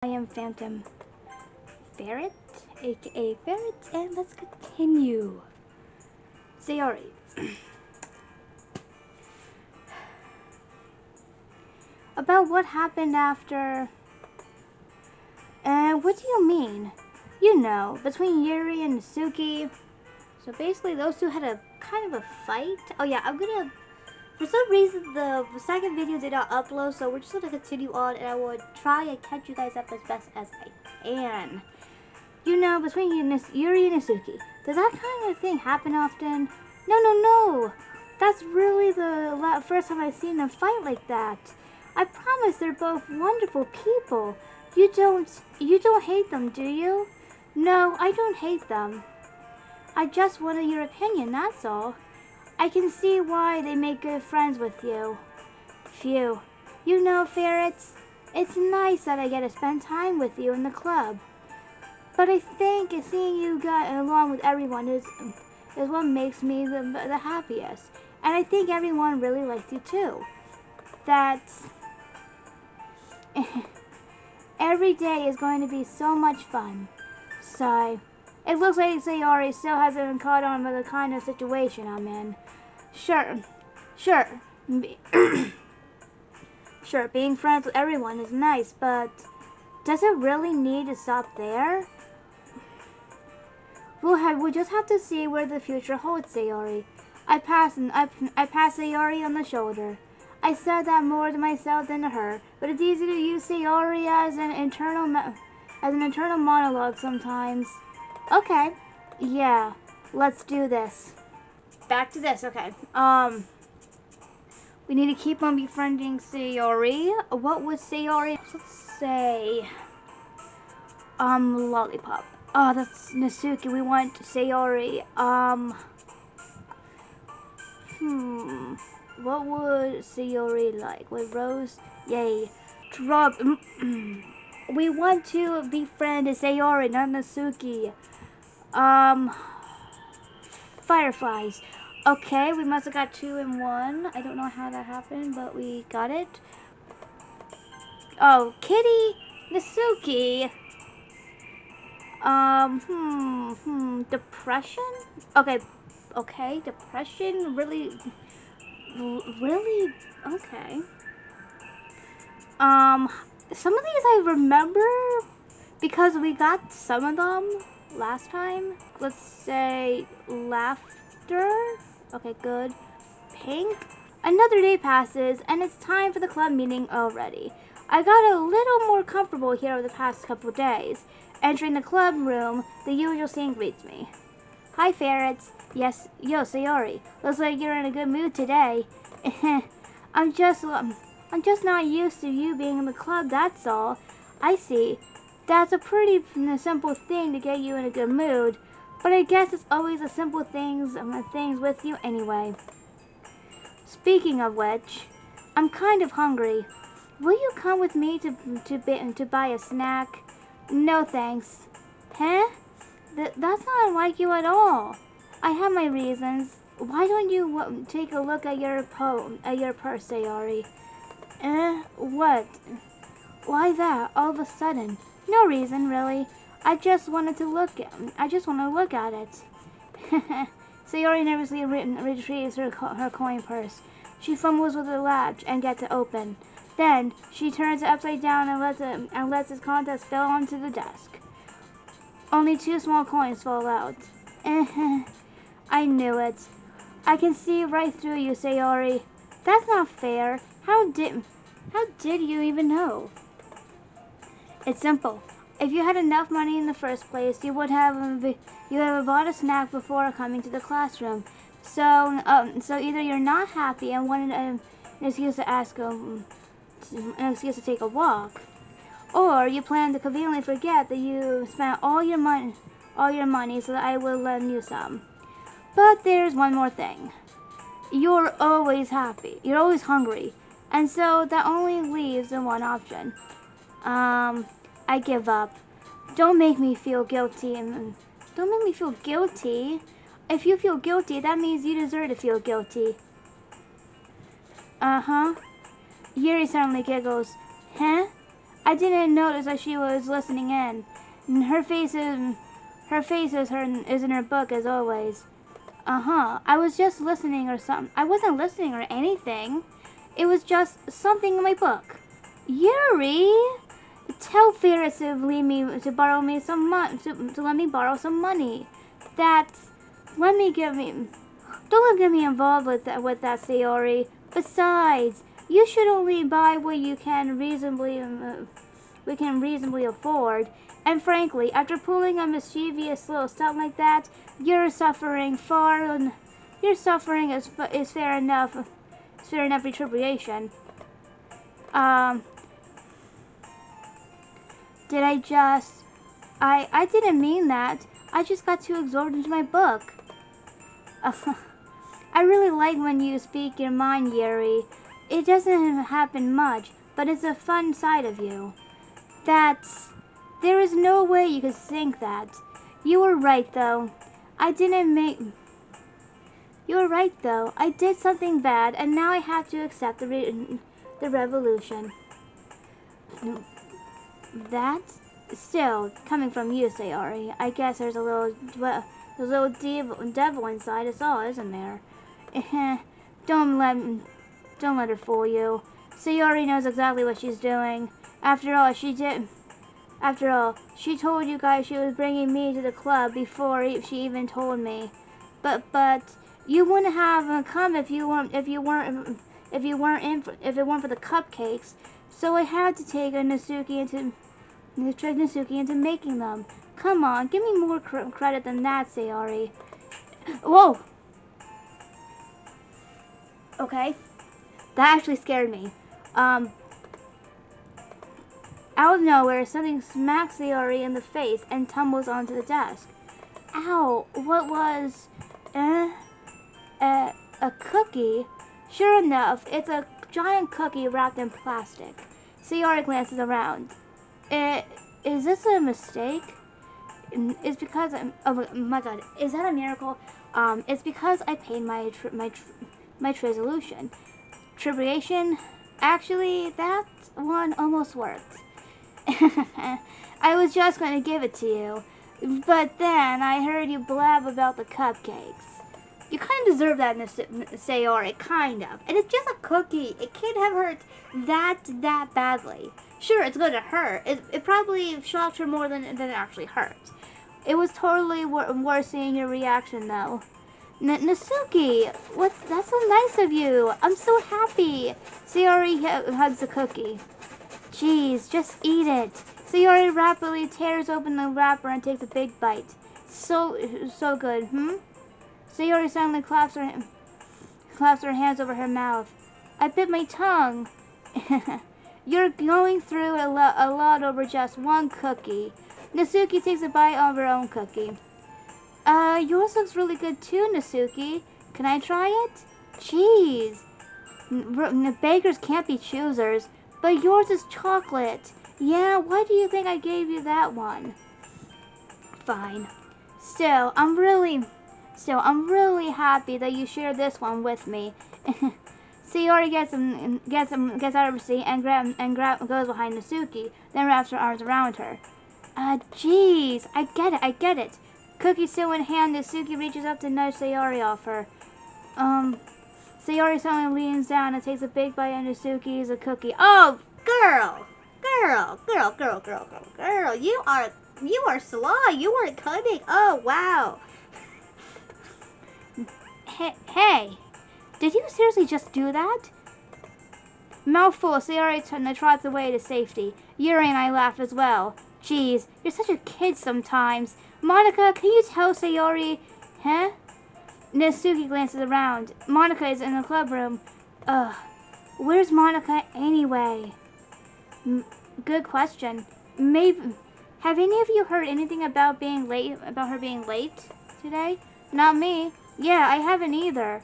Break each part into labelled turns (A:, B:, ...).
A: I am Phantom Ferret, aka Ferret, and let's continue. Sayori. About what happened after... what do you mean? You know, between Yuri and Natsuki. So basically those two had a kind of a fight. Oh yeah, I'm gonna... For some reason, the second video did not upload, so we're just gonna continue on, and I will try and catch you guys up as best as I can. You know, between Yuri and Natsuki, does that kind of thing happen often? No. That's really the first time I've seen them fight like that. I promise they're both wonderful people. You don't hate them, do you? No, I don't hate them. I just wanted your opinion, that's all. I can see why they make good friends with you. Phew. You know, Ferrets, it's nice that I get to spend time with you in the club. But I think seeing you get along with everyone is what makes me the happiest. And I think everyone really likes you too. That's... Every day is going to be so much fun. Sigh. It looks like Sayori still hasn't been caught on by the kind of situation I'm in. Sure. Sure, being friends with everyone is nice, but does it really need to stop there? We'll just have to see where the future holds, Sayori. I passed Sayori on the shoulder. I said that more to myself than to her, but it's easy to use Sayori as an internal monologue sometimes. Okay, yeah, let's do this. Back to this, okay. We need to keep on befriending Sayori. What was Sayori? Let's say, lollipop. Oh, that's Natsuki. We want Sayori. What would Sayori like? With Rose? Yay. Drop. We want to befriend Sayori, not Natsuki. Fireflies. Okay, we must have got 2 in 1. I don't know how that happened, but we got it. Oh, Kitty Natsuki. Depression? Okay, depression, really, okay. Some of these I remember because we got some of them last time. Let's say laughter. Okay, good. Pink. Another day passes and it's time for the club meeting already. I got a little more comfortable here over the past couple days. Entering the club room, the usual scene greets me. Hi, Ferrets. Yes, yo, Sayori. Looks like you're in a good mood today. I'm just not used to you being in the club, that's all. I see. That's a pretty simple thing to get you in a good mood. But I guess it's always the simple things with you anyway. Speaking of which, I'm kind of hungry. Will you come with me to buy a snack? No thanks. Huh? That's not like you at all. I have my reasons. Why don't you take a look at your purse, Sayori? What? Why that? All of a sudden? No reason, really. I just want to look at it. Sayori nervously retrieves her coin purse. She fumbles with the latch and gets it open. Then she turns it upside down and lets its contents fall onto the desk. Only 2 small coins fall out. I knew it. I can see right through you, Sayori. That's not fair. How did you even know? It's simple. If you had enough money in the first place, you would have bought a snack before coming to the classroom. So either you're not happy and wanted an excuse to take a walk, or you plan to conveniently forget that you spent all your money so that I will lend you some. But there's one more thing. You're always happy. You're always hungry. And so that only leaves the one option. I give up. Don't make me feel guilty. Don't make me feel guilty. If you feel guilty, that means you deserve to feel guilty. Uh-huh. Yuri suddenly giggles. Huh? I didn't notice that she was listening in. Her face is in her book as always. I was just listening or something. I wasn't listening or anything. It was just something in my book. Yuri, tell Ferret to borrow me some money. To let me borrow some money. Let me give me. Don't get me involved with that, Sayori. Besides, you should only buy what we can reasonably afford. And frankly, after pulling a mischievous little stunt like that, your suffering is fair enough. It's fair enough retribution. Um, did I just? I didn't mean that. I just got too absorbed into my book. I really like when you speak your mind, Yuri. It doesn't happen much, but it's a fun side of you. There is no way you could think that. You were right, though. I didn't make... You were right, though. I did something bad, and now I have to accept the revolution. That? Still, coming from you, Sayori, I guess there's a little devil inside us all, isn't there? Don't let her fool you. Sayori knows exactly what she's doing. After all, she told you guys she was bringing me to the club before she even told me. But you wouldn't have come if it weren't for the cupcakes. So I had to take Natsuki into making them. Come on, give me more credit than that, Sayori. Whoa. Okay, that actually scared me. Out of nowhere, something smacks Sayori in the face and tumbles onto the desk. Ow! What was... a cookie? Sure enough, it's a giant cookie wrapped in plastic. Sayori glances around. Is this a mistake? It's because oh my god, is that a miracle? It's because I paid my resolution. Tribulation? Actually, that one almost worked. I was just going to give it to you, but then I heard you blab about the cupcakes. You kind of deserve that, Sayori, kind of. And it's just a cookie. It can't have hurt that badly. Sure, it's going to hurt. It probably shocked her more than it actually hurt. It was totally worth seeing your reaction, though. Natsuki, that's so nice of you. I'm so happy. Sayori hugs the cookie. Jeez, just eat it. Sayori rapidly tears open the wrapper and takes a big bite. So good, Sayori suddenly claps her hands over her mouth. I bit my tongue. You're going through a lot over just one cookie. Natsuki takes a bite of her own cookie. Yours looks really good too, Natsuki. Can I try it? Jeez. Bakers can't be choosers, but yours is chocolate. Yeah, why do you think I gave you that one? Fine. Still, I'm really happy that you shared this one with me. Sayori gets out of her seat and goes behind Natsuki, then wraps her arms around her. Jeez, I get it. Cookie still in hand, Natsuki reaches up to nudge Sayori off her. Sayori suddenly leans down and takes a big bite of Natsuki's cookie. Oh, girl, you are sly. You are cunning. Oh, wow. Hey, did you seriously just do that? Mouthful, Sayori trots away to safety. Yuri and I laugh as well. Jeez, you're such a kid sometimes. Monica, can you tell Sayori? Huh? Natsuki glances around. Monica is in the club room. Where's Monica anyway? Good question. Maybe. Have any of you heard anything about her being late today? Not me. Yeah, I haven't either.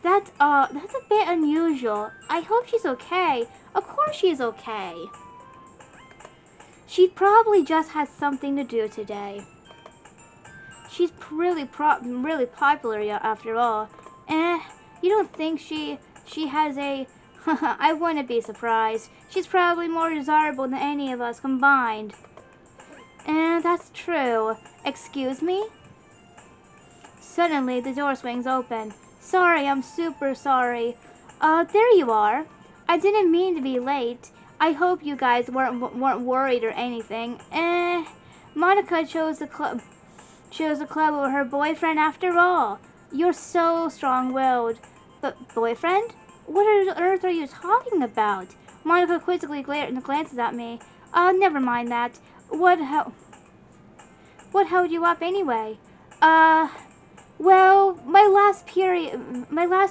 A: That's a bit unusual. I hope she's okay. Of course she's okay. She probably just had something to do today. She's really popular after all. You don't think she has a I wouldn't be surprised. She's probably more desirable than any of us combined. And that's true. Excuse me? Suddenly, the door swings open. Sorry, I'm super sorry. There you are. I didn't mean to be late. I hope you guys weren't worried or anything. Monica chose the club over her boyfriend after all. You're so strong-willed. But boyfriend? What on earth are you talking about? Monica quizzically glances at me. Never mind that. What held you up anyway? Well, my last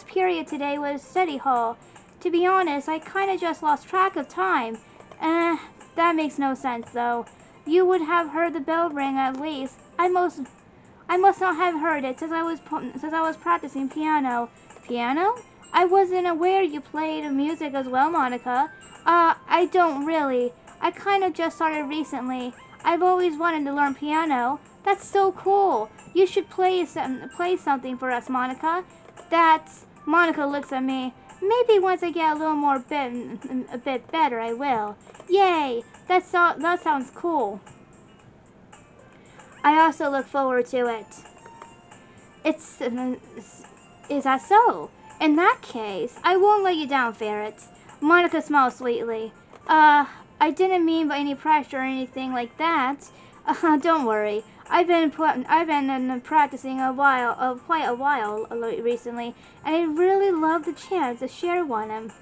A: period today was study hall. To be honest, I kind of just lost track of time. That makes no sense though. You would have heard the bell ring at least. I must not have heard it since I was practicing piano. Piano? I wasn't aware you played music as well, Monica. I don't really. I kind of just started recently. I've always wanted to learn piano. That's so cool. You should play something for us, Monica. Monica looks at me. Maybe once I get a bit better, I will. Yay! That sounds cool. I also look forward to it. Is that so? In that case, I won't let you down, Ferret. Monica smiles sweetly. I didn't mean by any pressure or anything like that. Don't worry. I've been practicing quite a while recently, and I really love the chance to share one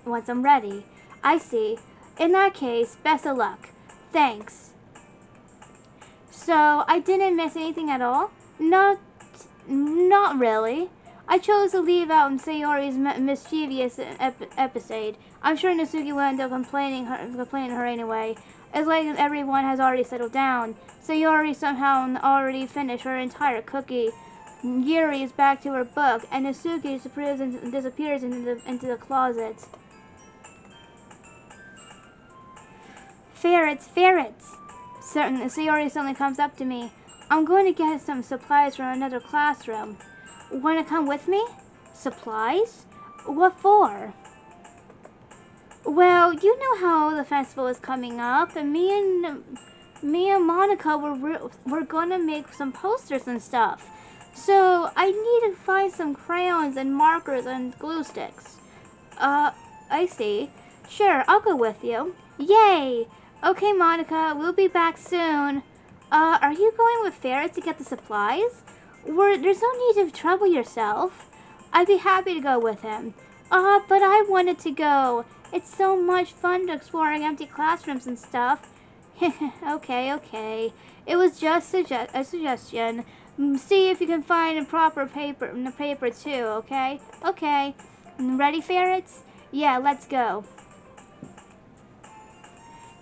A: once I'm ready. I see. In that case, best of luck. Thanks. So I didn't miss anything at all? Not really. I chose to leave out Sayori's mischievous episode. I'm sure Natsuki will end up complaining her anyway. As late as everyone has already settled down, Sayori somehow already finished her entire cookie. Yuri is back to her book, and Natsuki disappears into the closet. Ferrets! Sayori suddenly comes up to me. I'm going to get some supplies from another classroom. Want to come with me? Supplies? What for? Well, you know how the festival is coming up, and me and Monica we're gonna make some posters and stuff. So I need to find some crayons and markers and glue sticks. I see. Sure, I'll go with you. Yay! Okay, Monica, we'll be back soon. Are you going with Ferret to get the supplies? There's no need to trouble yourself. I'd be happy to go with him. But I wanted to go. It's so much fun exploring empty classrooms and stuff. Okay. It was just a suggestion. See if you can find a proper paper too, okay? Okay. Ready, Ferrets? Yeah, let's go.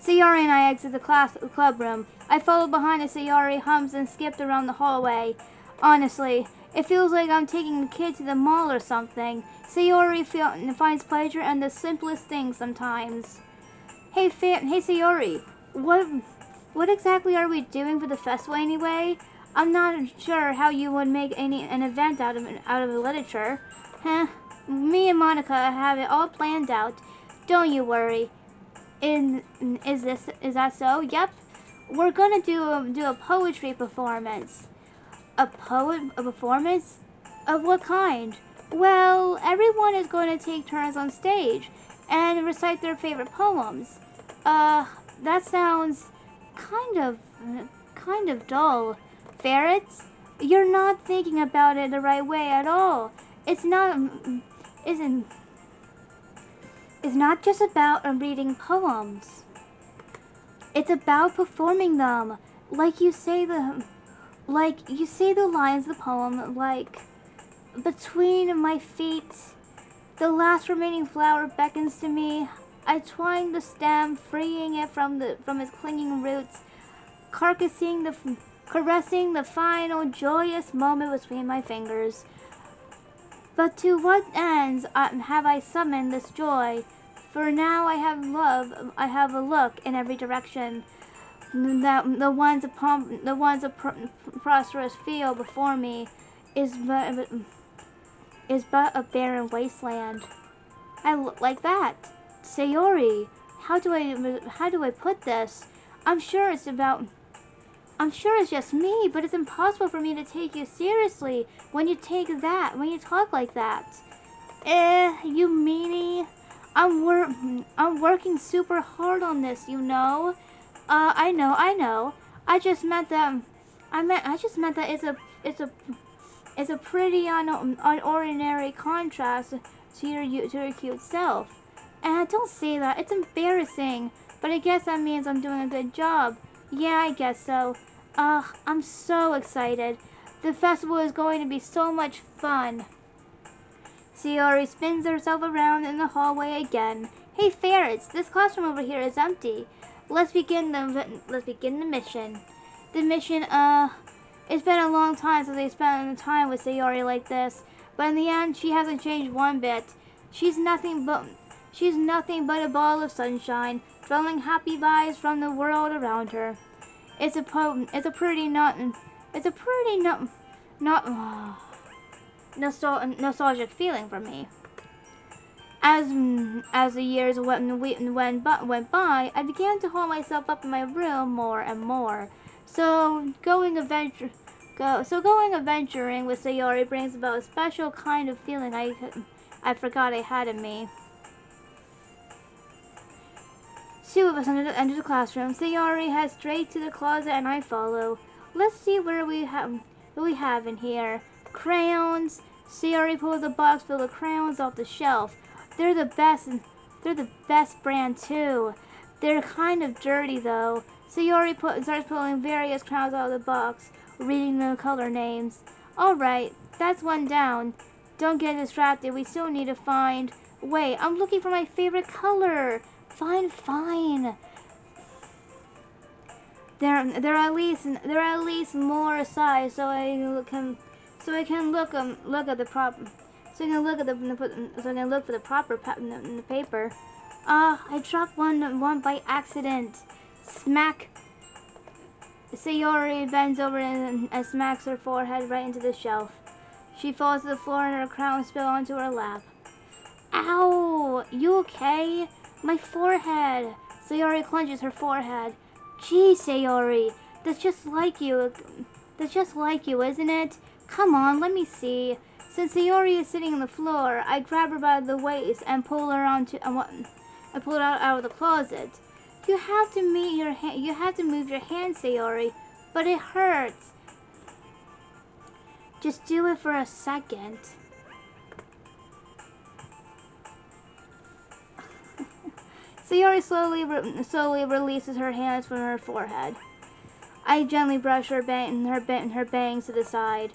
A: Sayori and I exit the club room. I followed behind as Sayori hums and skipped around the hallway. Honestly, it feels like I'm taking a kid to the mall or something. Sayori finds pleasure in the simplest things sometimes. Hey Sayori, what exactly are we doing for the festival anyway? I'm not sure how you would make an event out of literature. Me and Monica have it all planned out. Don't you worry. Is that so? Yep. We're gonna do a poetry performance. A performance? Of what kind? Well, everyone is going to take turns on stage and recite their favorite poems. That sounds kind of dull. Ferrets, you're not thinking about it the right way at all. It's not just about reading poems. It's about performing them. Like you say the lines of the poem, like, between my feet, the last remaining flower beckons to me. I twine the stem, freeing it from its clinging roots, caressing the final joyous moment between my fingers. But to what ends have I summoned this joy? For now I have a look in every direction. That the ones a prosperous field before me is but a barren wasteland. I look like that. Sayori, how do I put this? I'm sure it's about I'm sure it's just me, but it's impossible for me to take you seriously when you talk like that. You meanie. I'm working super hard on this, you know. I know. I just meant that I just meant that it's a pretty unordinary contrast to your cute self. And don't say that. It's embarrassing. But I guess that means I'm doing a good job. Yeah, I guess so. I'm so excited. The festival is going to be so much fun. Sayori spins herself around in the hallway again. Hey ferrets, this classroom over here is empty. Let's begin the mission. The mission, it's been a long time since I spent time with Sayori like this, but in the end, she hasn't changed one bit. She's nothing but she's nothing but a ball of sunshine, throwing happy vibes from the world around her. It's a pretty not nostalgic feeling for me. As the years went by, I began to hold myself up in my room more and more. So going adventuring with Sayori brings about a special kind of feeling I forgot I had in me. Two of us enter the classroom. Sayori heads straight to the closet and I follow. Let's see what we have in here. Crayons. Sayori pulls a box full of crayons off the shelf. They're the best. They're the best brand too. They're kind of dirty though. Sayori starts pulling various crayons out of the box, reading the color names. All right, that's one down. Don't get distracted. We still need to find. Wait, I'm looking for my favorite color. Fine. There are at least more aside, so I can look at the prop, so I can look at so I can look for the proper in the paper. I dropped one by accident. Smack. Sayori bends over and smacks her forehead right into the shelf. She falls to the floor and her crown spills onto her lap. Ow! You okay? My forehead! Sayori clenches her forehead. Gee, Sayori, that's just like you. That's just like you, isn't it? Come on, let me see. Since Sayori is sitting on the floor, I grab her by the waist and pull her I pull her out of the closet. You have to move your hand, Sayori, but it hurts. Just do it for a second. Sayori slowly releases her hands from her forehead. I gently brush her bangs to the side.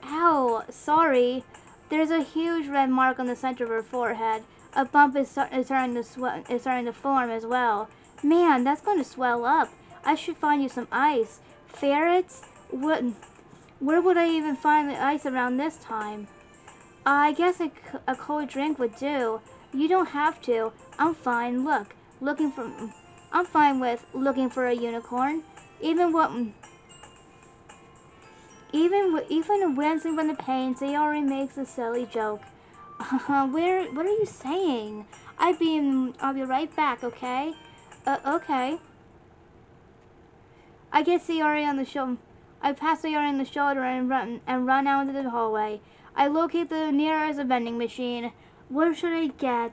A: Ow, sorry. There's a huge red mark on the center of her forehead. A bump is starting to form as well. Man, that's going to swell up. I should find you some ice. Ferrets? Where would I even find the ice around this time? I guess a cold drink would do. You don't have to. I'm fine. I'm fine with looking for a unicorn. Even wincing from the pain, Sayori makes a silly joke. What are you saying? I'll be right back, okay? Okay. I get Sayori on the shoulder. I pass Sayori on the shoulder and run out into the hallway. I locate the nearest vending machine. What should I get?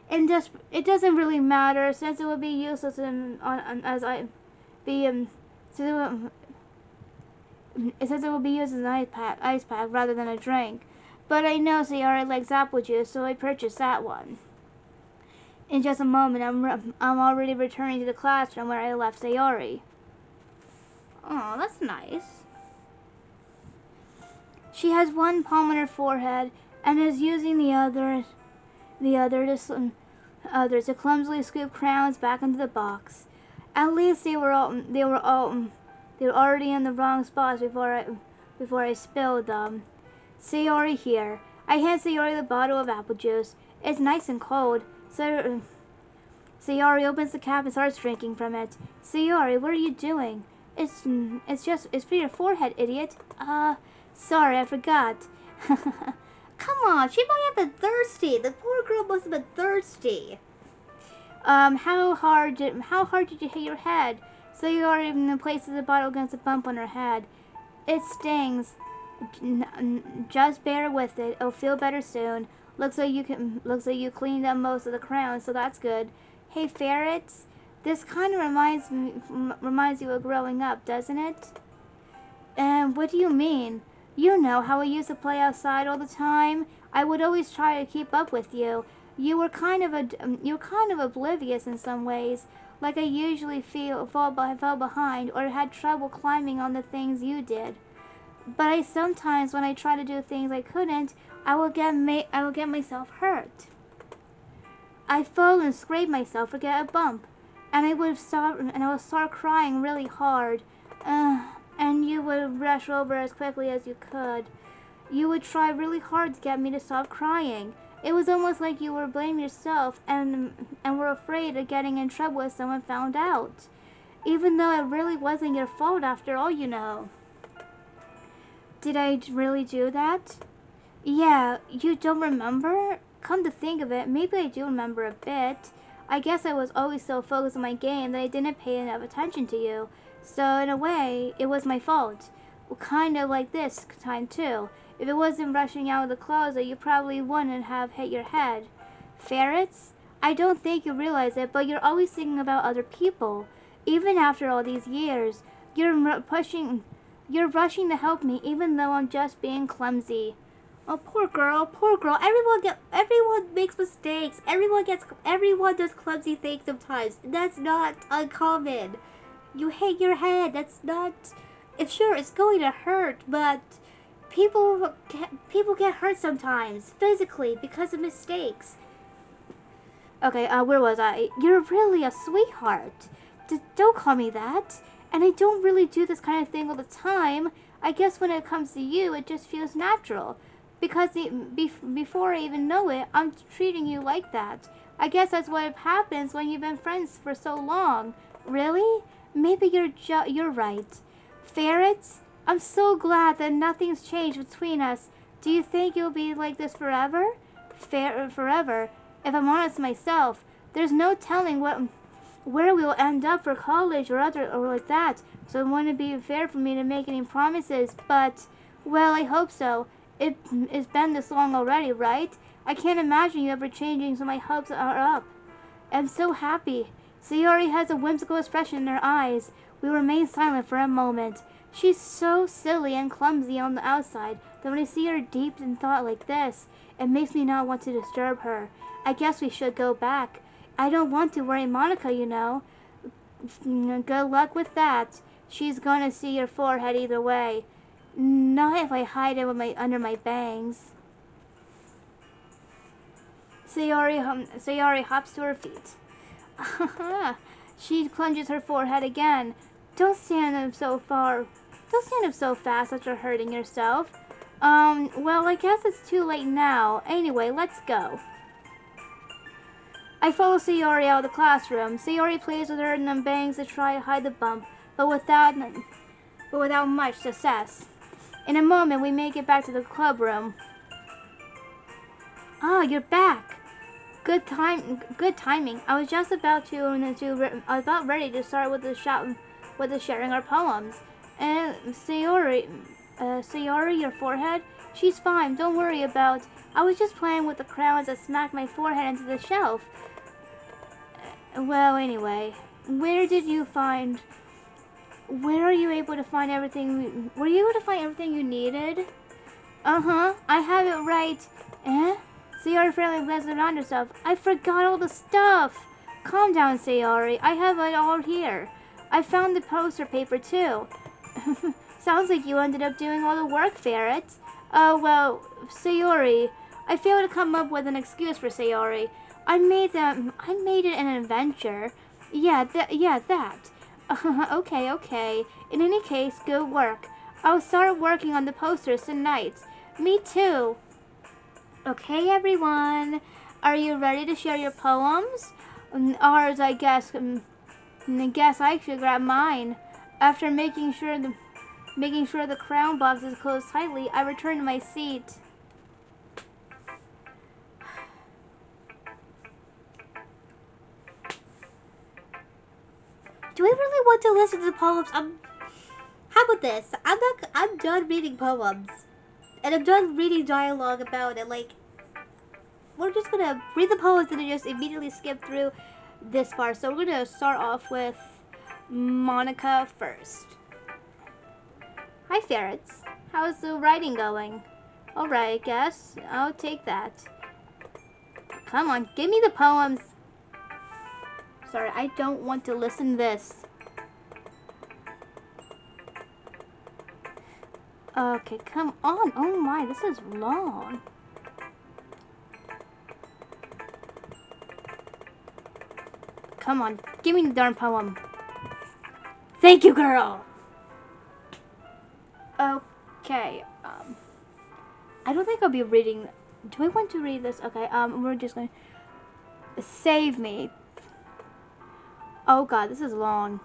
A: And it doesn't really matter since it would be useless as I be since it will be used as an ice pack rather than a drink. But I know Sayori likes apple juice, so I purchased that one. In just a moment, I'm already returning to the classroom where I left Sayori. Oh, that's nice. She has one palm on her forehead and is using the other to clumsily scoop crowns back into the box. At least they were already in the wrong spots before I spilled them. Sayori here. I hand Sayori the bottle of apple juice. It's nice and cold. So Sayori opens the cap and starts drinking from it. Sayori, what are you doing? It's for your forehead, idiot. Sorry, I forgot. Come on, she might have been thirsty. The poor girl must have been thirsty. How hard did you hit your head? So you already even places the bottle against a bump on her head. It stings. Just bear with it. It'll feel better soon. Looks like you cleaned up most of the crown, so that's good. Hey, ferrets. This kind of reminds you of growing up, doesn't it? And what do you mean? You know how we used to play outside all the time. I would always try to keep up with you. You were kind of oblivious in some ways. Like I usually fell behind or had trouble climbing on the things you did. But I sometimes, when I try to do things I couldn't, I will get myself hurt. I fall and scrape myself or get a bump, and I would start crying really hard. And you would rush over as quickly as you could. You would try really hard to get me to stop crying. It was almost like you were blaming yourself and were afraid of getting in trouble if someone found out. Even though it really wasn't your fault after all, you know. Did I really do that? Yeah, you don't remember? Come to think of it, maybe I do remember a bit. I guess I was always so focused on my game that I didn't pay enough attention to you. So in a way, it was my fault. Well, kind of like this time too. If it wasn't rushing out of the closet, you probably wouldn't have hit your head. Ferrets? I don't think you realize it, but you're always thinking about other people. Even after all these years, you're rushing to help me even though I'm just being clumsy. Oh, poor girl, poor girl. Everyone makes mistakes. Everyone does clumsy things sometimes. That's not uncommon. You hit your head. That's not. It's going to hurt, but people get hurt sometimes physically because of mistakes. Okay, where was I? You're really a sweetheart. Don't call me that. And I don't really do this kind of thing all the time. I guess when it comes to you, it just feels natural. Because before I even know it, I'm treating you like that. I guess that's what happens when you've been friends for so long. Really? Maybe you're right. Ferrets? I'm so glad that nothing's changed between us. Do you think you'll be like this forever? Forever. If I'm honest myself, there's no telling where we'll end up for college or like that. So it wouldn't be fair for me to make any promises. But well, I hope so. It's been this long already, right? I can't imagine you ever changing, so my hopes are up. I'm so happy. Sayori has a whimsical expression in her eyes. We remain silent for a moment. She's so silly and clumsy on the outside that when I see her deep in thought like this, it makes me not want to disturb her. I guess we should go back. I don't want to worry Monica, you know. Good luck with that. She's gonna see your forehead either way. Not if I hide it under my bangs. Sayori hops to her feet. She plunges her forehead again. Don't stand up so far. Don't stand up so fast after hurting yourself. Well, I guess it's too late now. Anyway, let's go. I follow Sayori out of the classroom. Sayori plays with her and then bangs to try to hide the bump, but without much success. In a moment, we make it back to the club room. Ah, you're back. Good timing. I was just about ready to start with the sharing our poems. And Sayori, your forehead? She's fine. Don't worry about. I was just playing with the crowns that smacked my forehead into the shelf. Well, anyway, where are you able to find everything? Were you able to find everything you needed? Uh-huh. I have it right. Eh? Sayori fairly glanced around herself. I forgot all the stuff. Calm down, Sayori. I have it all here. I found the poster paper, too. Sounds like you ended up doing all the work, Ferret. Oh, well, Sayori. I failed to come up with an excuse for Sayori. I made it an adventure. Yeah, that. Okay. In any case, good work. I'll start working on the posters tonight. Me too. Okay, everyone. Are you ready to share your poems? Ours, I guess. I guess I should grab mine. After making sure the crown box is closed tightly, I return to my seat. want to listen to the poems. How about this? I'm done reading poems. And I'm done reading dialogue about it. Like, we're just gonna read the poems and then just immediately skip through this part. So we're gonna start off with Monica first. Hi, Ferrets. How's the writing going? Alright, I guess. I'll take that. Come on, give me the poems. Sorry, I don't want to listen to this. Okay, come on. Oh my, this is long. Come on, give me the darn poem. Thank you, girl. Okay, I don't think I'll be reading. Do I want to read this? Okay, we're just going to save me. Oh god, this is long.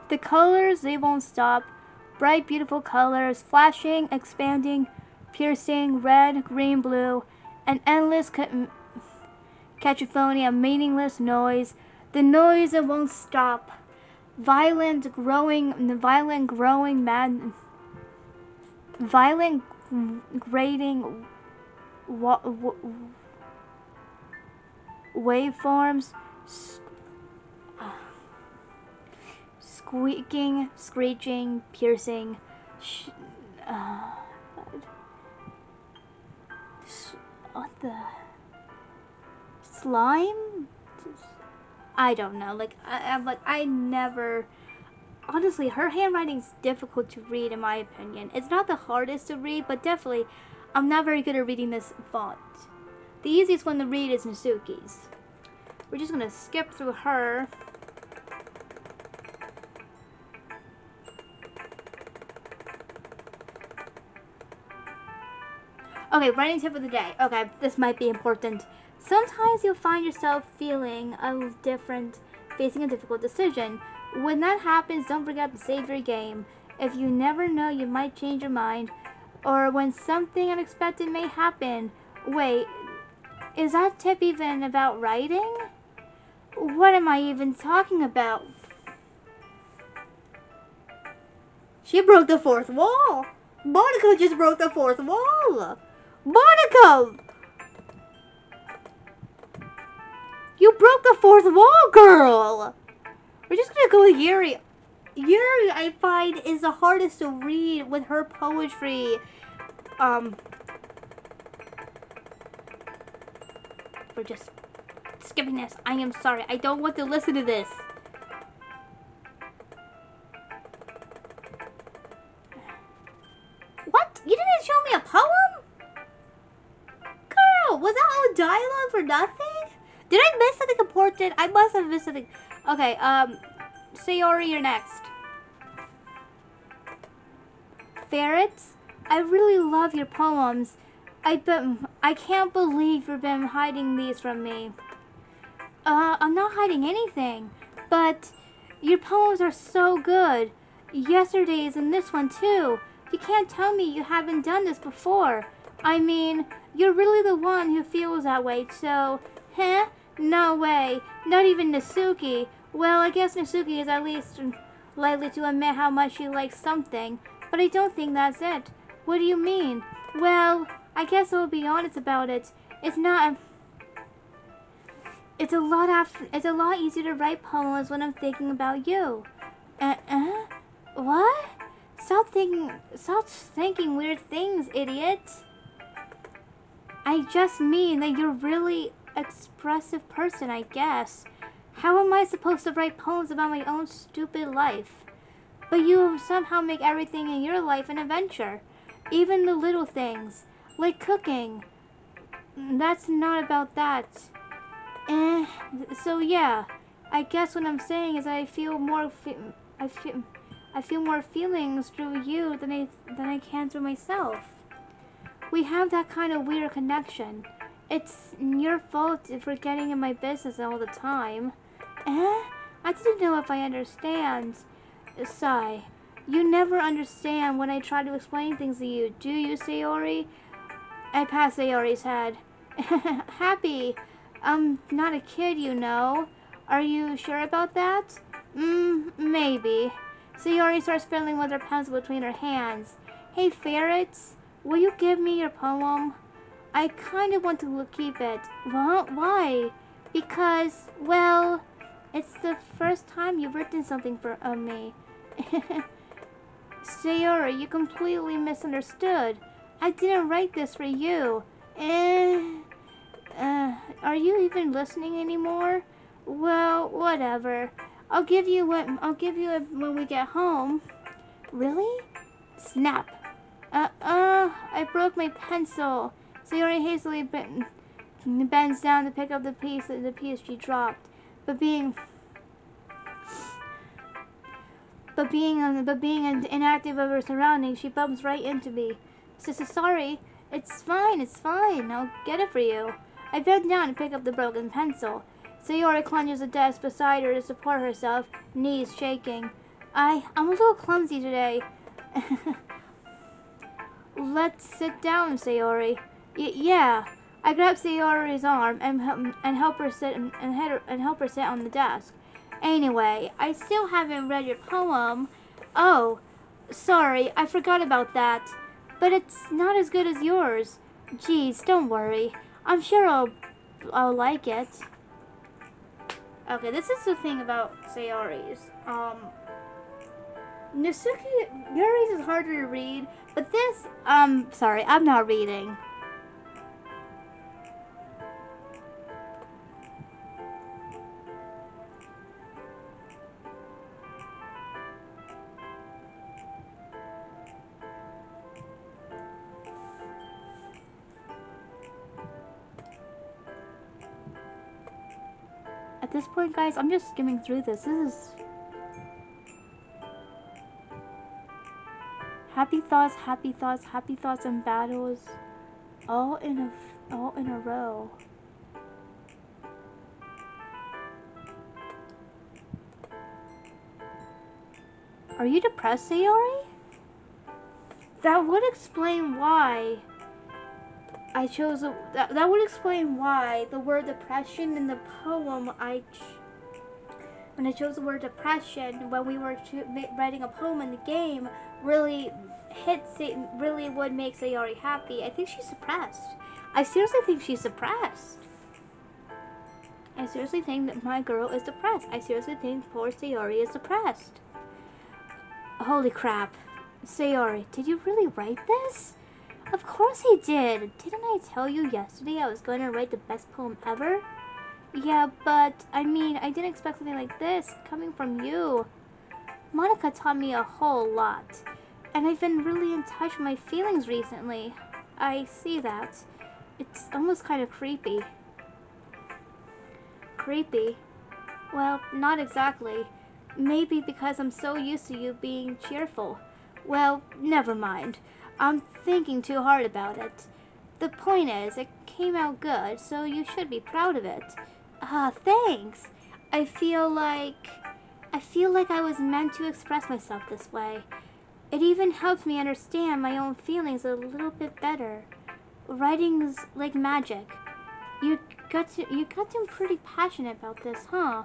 A: The colors, they won't stop. Bright, beautiful colors, flashing, expanding, piercing, red, green, blue, an endless cacophony of meaningless noise. The noise that won't stop. Violent, growing, violent, grating waveforms, squeaking, screeching, piercing, what the slime? I don't know. Like I never. Honestly, her handwriting's difficult to read, in my opinion. It's not the hardest to read, but definitely, I'm not very good at reading this font. The easiest one to read is Natsuki's. We're just gonna skip through her. Okay, writing tip of the day. Okay, this might be important. Sometimes you'll find yourself facing a difficult decision. When that happens, don't forget to save your game. If you never know, you might change your mind. Or when something unexpected may happen. Wait, is that tip even about writing? What am I even talking about? She broke the fourth wall. Monica just broke the fourth wall. Monica! You broke the fourth wall, girl! We're just gonna go with Yuri. Yuri, I find, is the hardest to read with her poetry. We're just skipping this. I am sorry. I don't want to listen to this. What? You didn't show me a poem? Girl, was that all dialogue for nothing? Did I miss something important? I must have missed something. Okay, Sayori, you're next. Ferrets, I really love your poems. I can't believe you've been hiding these from me. I'm not hiding anything, but your poems are so good. Yesterday's and this one too. You can't tell me you haven't done this before. I mean, you're really the one who feels that way, so, huh? No way. Not even Natsuki. Well, I guess Natsuki is at least likely to admit how much she likes something, but I don't think that's it. What do you mean? Well, I guess I'll be honest about it. It's a lot easier to write poems when I'm thinking about you. What? Stop thinking weird things, idiot. I just mean that you're really expressive person, I guess. How am I supposed to write poems about my own stupid life? But you somehow make everything in your life an adventure. Even the little things, like cooking. That's not about that. So yeah, I guess what I'm saying is I feel more feelings through you than I can through myself. We have that kind of weird connection. It's your fault for getting in my business all the time. I didn't know if I understand. Sigh. You never understand when I try to explain things to you, do you, Sayori? I pat Sayori's head. Happy. I'm not a kid, you know. Are you sure about that? Maybe. Sayori starts fiddling with her pencil between her hands. Hey, Ferrets, will you give me your poem? I kind of want to keep it. Well, why? Because, well, it's the first time you've written something for me. Sayori, you completely misunderstood. I didn't write this for you. Eh, are you even listening anymore? Well, whatever. I'll give you it when we get home. Really? Snap. I broke my pencil. Sayori hastily bends down to pick up the piece she dropped. But being but being inactive of her surroundings, she bumps right into me. Sorry. It's fine. It's fine. I'll get it for you. I bend down to pick up the broken pencil. Sayori clutches the desk beside her to support herself, knees shaking. I'm a little clumsy today. Let's sit down, Sayori. Yeah. I grab Sayori's arm and help her sit and help her sit on the desk. Anyway, I still haven't read your poem. Oh, sorry, I forgot about that. But it's not as good as yours. Geez, don't worry. I'm sure I'll like it. Okay, this is the thing about Sayori's. Yuri's is harder to read, but this, sorry, I'm not reading. At this point, guys, I'm just skimming through this. This is happy thoughts, happy thoughts, happy thoughts, and battles, all in a row. Are you depressed, Sayori? That would explain why I chose that would explain why the word depression in the poem when I chose the word depression when we were writing a poem in the game really really would make Sayori happy. I think she's suppressed. I seriously think she's suppressed. I seriously think that my girl is depressed. I seriously think poor Sayori is depressed. Holy crap. Sayori, did you really write this? Of course he did. Didn't I tell you yesterday I was going to write the best poem ever? Yeah, but, I mean, I didn't expect something like this coming from you. Monica taught me a whole lot. And I've been really in touch with my feelings recently. I see that. It's almost kind of creepy. Creepy? Well, not exactly. Maybe because I'm so used to you being cheerful. Well, never mind. I'm thinking too hard about it. The point is, it came out good, so you should be proud of it. Thanks. I feel like I was meant to express myself this way. It even helps me understand my own feelings a little bit better. Writing's like magic. You got to pretty passionate about this, huh?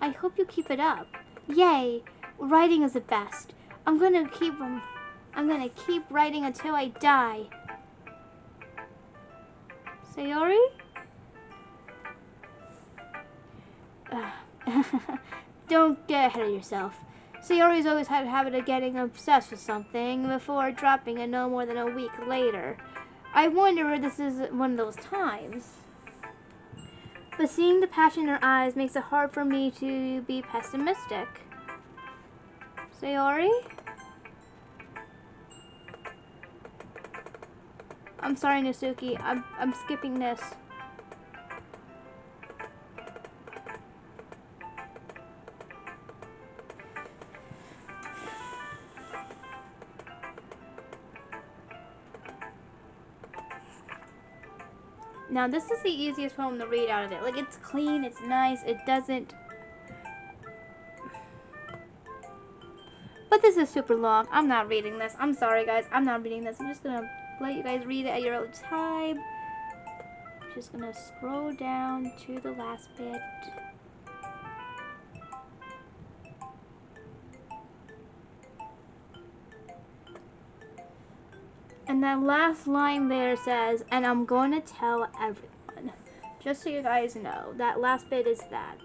A: I hope you keep it up. Yay! Writing is the best. I'm gonna keep writing until I die. Sayori? Don't get ahead of yourself. Sayori's always had a habit of getting obsessed with something before dropping it no more than a week later. I wonder if this is one of those times. But seeing the passion in her eyes makes it hard for me to be pessimistic. Sayori? I'm sorry, Natsuki. I'm skipping this. Now, this is the easiest poem to read out of it. Like, it's clean, it's nice, it doesn't... But this is super long. I'm not reading this. I'm sorry, guys. I'm not reading this. I'm just gonna let you guys read it at your own time. just gonna scroll down to the last bit. And that last line there says, and I'm going to tell everyone. Just so you guys know, that last bit is that.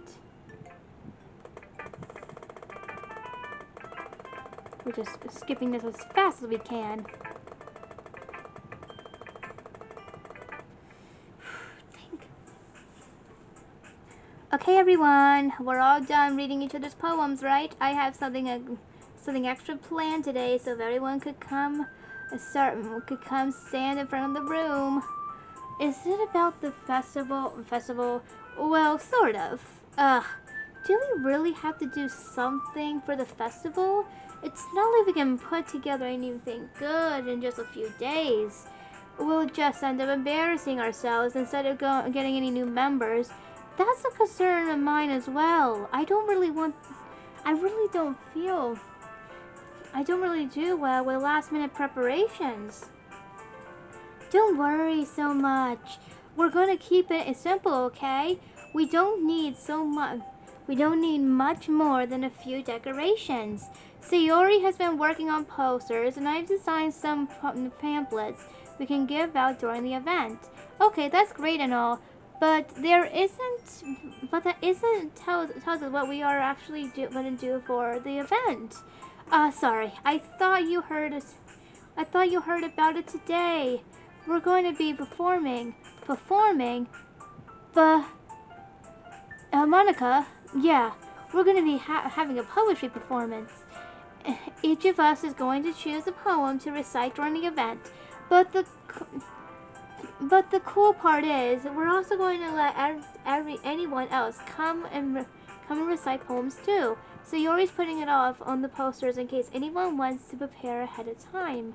A: We're just skipping this as fast as we can. Okay, everyone, we're all done reading each other's poems, right? I have something extra planned today, so if everyone could come stand in front of the room. Is it about the festival? Well, sort of. Do we really have to do something for the festival? It's not like we can put together anything good in just a few days. We'll just end up embarrassing ourselves instead of getting any new members. That's a concern of mine as well. I don't really do well with last minute preparations. Don't worry so much. We're gonna keep it simple, okay? We don't need much more than a few decorations. Sayori has been working on posters, and I've designed some pamphlets we can give out during the event. Okay, that's great and all, but that isn't tells us what we are actually gonna do for the event. Sorry. I thought you heard about it today. We're going to be performing, but Monica, yeah, we're going to be having a poetry performance. Each of us is going to choose a poem to recite during the event, but the cool part is we're also going to let anyone else come and recite poems too. So Yuri's putting it off on the posters in case anyone wants to prepare ahead of time.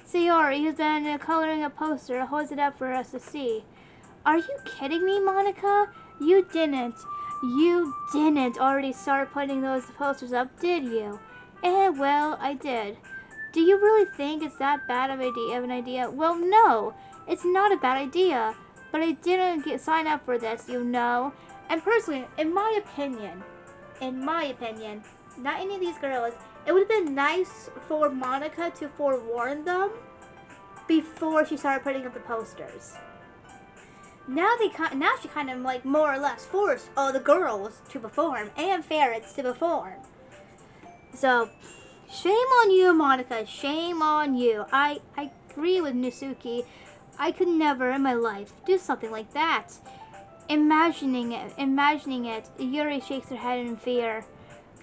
A: Sayori, who's been coloring a poster, holds it up for us to see. Are you kidding me, Monica? You didn't already start putting those posters up, did you? Well, I did. Do you really think it's that bad of an idea? Well, no, it's not a bad idea. But I didn't sign up for this, you know. And personally, in my opinion, not any of these girls, it would have been nice for Monica to forewarn them before she started putting up the posters. Now she kind of like more or less forced all the girls to perform and ferrets to perform. So, shame on you, Monica. Shame on you. I agree with Natsuki. I could never in my life do something like that. Imagining it, Yuri shakes her head in fear.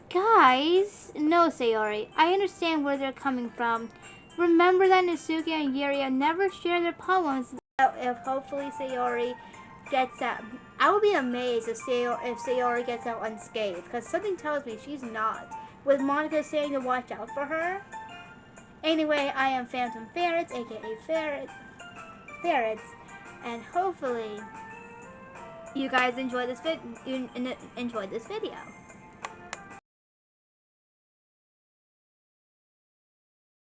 A: Guys, no, Sayori. I understand where they're coming from. Remember that Natsuki and Yuri have never shared their poems. If hopefully Sayori gets out. I would be amazed if Sayori gets out unscathed, because something tells me she's not. With Monica saying to watch out for her. Anyway, I am Phantom Ferrets, aka Ferrets, and hopefully you guys enjoyed this video.